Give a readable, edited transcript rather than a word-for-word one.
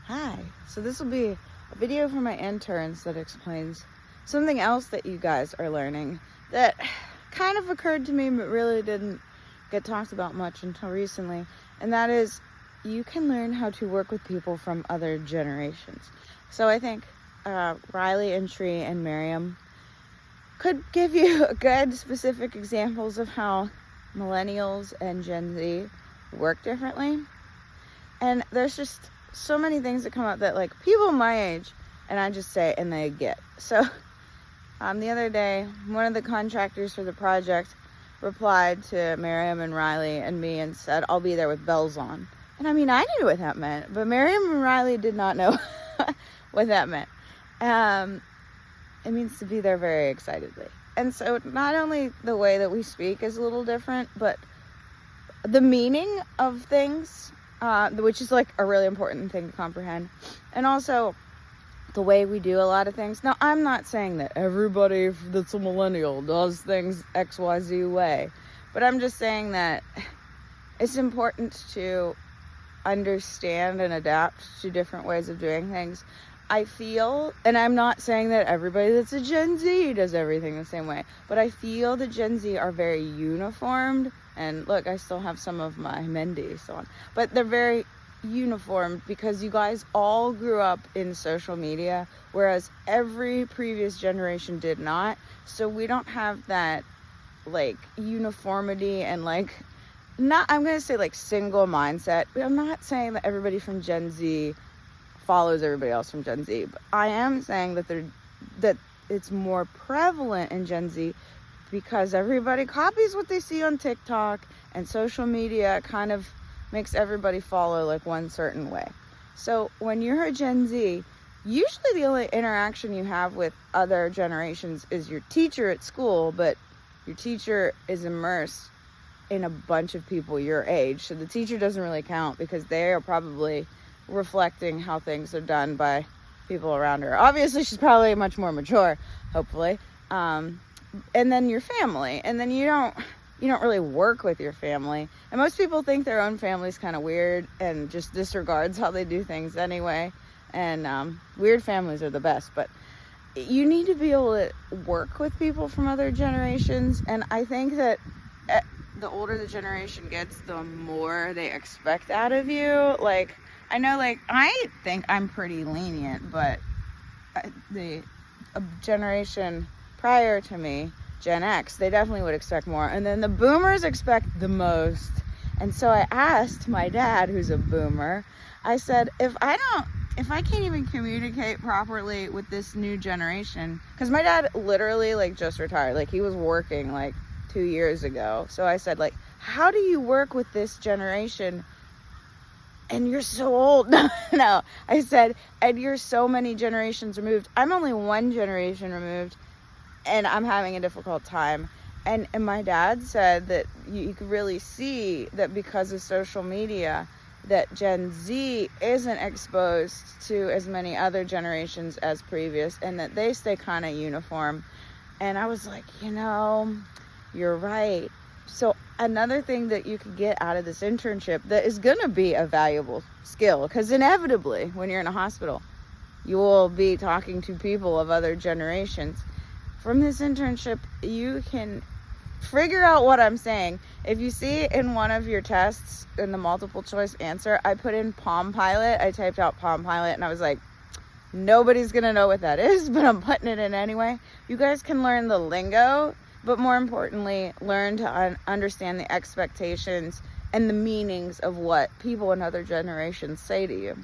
Hi. So this will be a video for my interns that explains something else that you guys are learning that kind of occurred to me but really didn't get talked about much until recently. And that is, you can learn how to work with people from other generations. So I think Riley and Tree and Miriam could give you good specific examples of how millennials and Gen Z work differently. And there's just so many things that come up that like people my age and I just say and they get. So the other day, one of the contractors for the project replied to Miriam and Riley and me and said, "I'll be there with bells on." And I mean, I knew what that meant, but Miriam and Riley did not know what that meant. It means to be there very excitedly. And so not only the way that we speak is a little different, but the meaning of things, which is like a really important thing to comprehend. And also the way we do a lot of things. Now, I'm not saying that everybody that's a millennial does things XYZ way, but I'm just saying that it's important to understand and adapt to different ways of doing things. I feel, and I'm not saying that everybody that's a Gen Z does everything the same way, but I feel that Gen Z are very uniformed. And look, I still have some of my Mendy's on, but they're very uniformed because you guys all grew up in social media, whereas every previous generation did not. So we don't have that like uniformity and like, not, I'm going to say like single mindset. I'm not saying that everybody from Gen Z follows everybody else from Gen Z, but I am saying that it's more prevalent in Gen Z because everybody copies what they see on TikTok, and social media kind of makes everybody follow like one certain way. So when you're a Gen Z, usually the only interaction you have with other generations is your teacher at school, but your teacher is immersed in a bunch of people your age. So the teacher doesn't really count because they are probably reflecting how things are done by people around her. Obviously, she's probably much more mature, hopefully. And then your family, and then you don't really work with your family. And most people think their own family's kind of weird and just disregards how they do things anyway. And weird families are the best, but you need to be able to work with people from other generations. And I think that the older the generation gets, the more they expect out of you. Like, I know, like, I think I'm pretty lenient, but the generation prior to me, Gen X, they definitely would expect more. And then the boomers expect the most. And so I asked my dad, who's a boomer, I said, if I can't even communicate properly with this new generation, because my dad literally like just retired, like he was working like 2 years ago. So I said, like, how do you work with this generation? And you're so old. No, I said, and you're so many generations removed. I'm only one generation removed, and I'm having a difficult time. And my dad said that you could really see that because of social media, that Gen Z isn't exposed to as many other generations as previous, and that they stay kind of uniform. And I was like, you're right. So another thing that you could get out of this internship that is going to be a valuable skill, because inevitably when you're in a hospital, you will be talking to people of other generations. From this internship, you can figure out what I'm saying. If you see in one of your tests in the multiple choice answer, I put in Palm Pilot. I typed out Palm Pilot and I was like, nobody's going to know what that is, but I'm putting it in anyway. You guys can learn the lingo, but more importantly, learn to understand the expectations and the meanings of what people in other generations say to you.